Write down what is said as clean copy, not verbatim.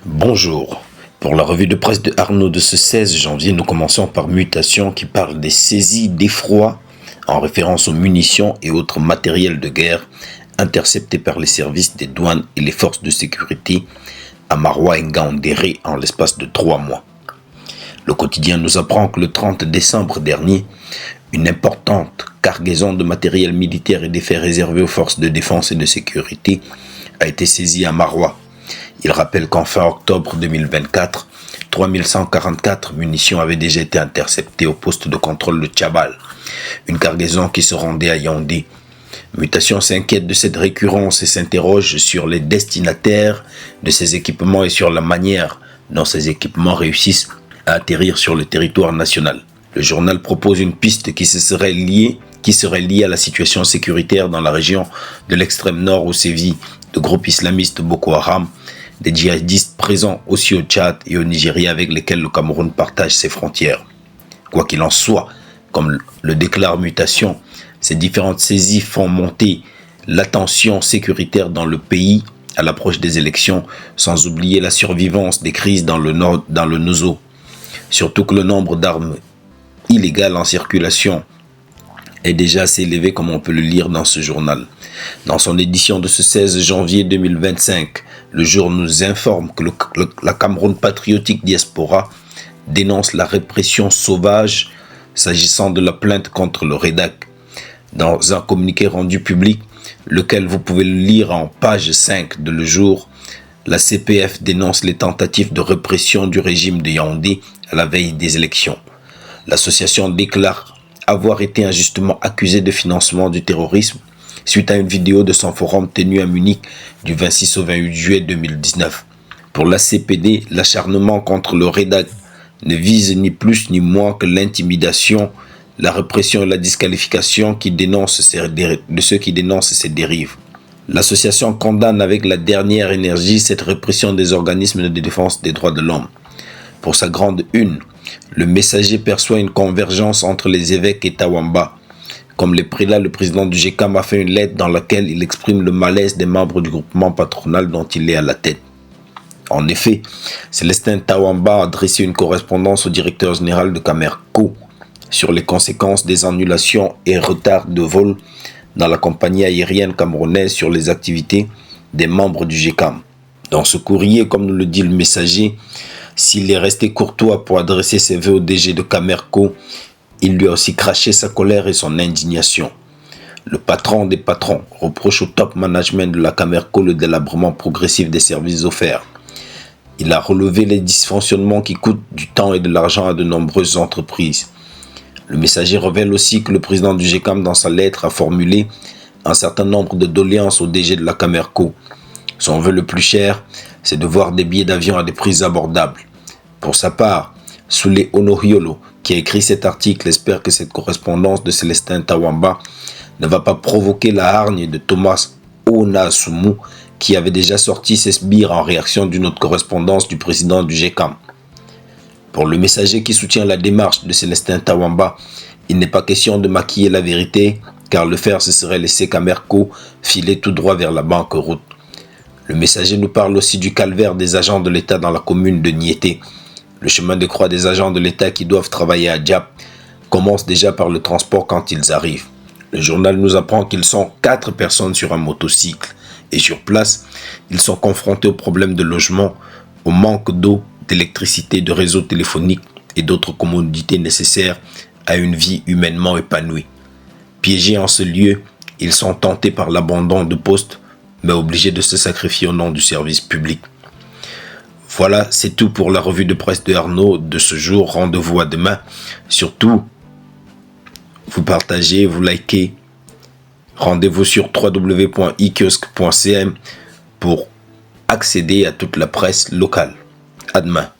Bonjour. Pour la revue de presse de Arnaud de ce 16 janvier, nous commençons par Mutation qui parle des saisies d'effroi en référence aux munitions et autres matériels de guerre interceptés par les services des douanes et les forces de sécurité à Maroua et Ngaoundéré en l'espace de 3 mois. Le quotidien nous apprend que le 30 décembre dernier, une importante cargaison de matériel militaire et d'effets réservés aux forces de défense et de sécurité a été saisie à Maroua. Il rappelle qu'en fin octobre 2024, 3144 munitions avaient déjà été interceptées au poste de contrôle de Tchabal, une cargaison qui se rendait à Yaoundé. Mutation s'inquiète de cette récurrence et s'interroge sur les destinataires de ces équipements et sur la manière dont ces équipements réussissent à atterrir sur le territoire national. Le journal propose une piste qui serait liée à la situation sécuritaire dans la région de l'extrême nord où sévit le groupe islamiste Boko Haram, des djihadistes présents aussi au Tchad et au Nigeria avec lesquels le Cameroun partage ses frontières. Quoi qu'il en soit, comme le déclare Mutation, ces différentes saisies font monter la tension sécuritaire dans le pays à l'approche des élections, sans oublier la survivance des crises dans le Nozo. Surtout que le nombre d'armes illégales en circulation est déjà assez élevé comme on peut le lire dans ce journal. Dans son édition de ce 16 janvier 2025, le jour nous informe que la Cameroun Patriotique Diaspora dénonce la répression sauvage s'agissant de la plainte contre le REDAC. Dans un communiqué rendu public, lequel vous pouvez le lire en page 5 de Le Jour, la CPF dénonce les tentatives de répression du régime de Yaoundé à la veille des élections. L'association déclare avoir été injustement accusée de financement du terrorisme suite à une vidéo de son forum tenu à Munich du 26 au 28 juillet 2019. Pour la CPD, l'acharnement contre le REDAC ne vise ni plus ni moins que l'intimidation, la répression et la disqualification de ceux qui dénoncent ces dérives. L'association condamne avec la dernière énergie cette répression des organismes de défense des droits de l'homme. Pour sa grande une, le Messager perçoit une convergence entre les évêques et Tawamba. Comme les prélats, le président du GECAM a fait une lettre dans laquelle il exprime le malaise des membres du groupement patronal dont il est à la tête. En effet, Célestin Tawamba a adressé une correspondance au directeur général de Camerco sur les conséquences des annulations et retards de vol dans la compagnie aérienne camerounaise sur les activités des membres du GECAM. Dans ce courrier, comme nous le dit le Messager, s'il est resté courtois pour adresser ses vœux au DG de Camerco, il lui a aussi craché sa colère et son indignation. Le patron des patrons reproche au top management de la Camerco le délabrement progressif des services offerts. Il a relevé les dysfonctionnements qui coûtent du temps et de l'argent à de nombreuses entreprises. Le Messager révèle aussi que le président du GECAM, dans sa lettre, a formulé un certain nombre de doléances au DG de la Camerco. Son vœu le plus cher, c'est de voir des billets d'avion à des prix abordables. Pour sa part, Soulé Onohiolo, qui a écrit cet article, espère que cette correspondance de Célestin Tawamba ne va pas provoquer la hargne de Thomas Onasumu, qui avait déjà sorti ses sbires en réaction d'une autre correspondance du président du GECAM. Pour le Messager qui soutient la démarche de Célestin Tawamba, il n'est pas question de maquiller la vérité, car le faire ce serait laisser Camerco filer tout droit vers la banqueroute. Le Messager nous parle aussi du calvaire des agents de l'État dans la commune de Niété. Le chemin de croix des agents de l'État qui doivent travailler à Diap commence déjà par le transport quand ils arrivent. Le journal nous apprend qu'ils sont 4 personnes sur un motocycle et sur place, ils sont confrontés aux problèmes de logement, au manque d'eau, d'électricité, de réseaux téléphoniques et d'autres commodités nécessaires à une vie humainement épanouie. Piégés en ce lieu, ils sont tentés par l'abandon de poste, mais obligés de se sacrifier au nom du service public. Voilà, c'est tout pour la revue de presse de Arnaud de ce jour. Rendez-vous à demain. Surtout, vous partagez, vous likez. Rendez-vous sur www.ikiosque.cm pour accéder à toute la presse locale. À demain.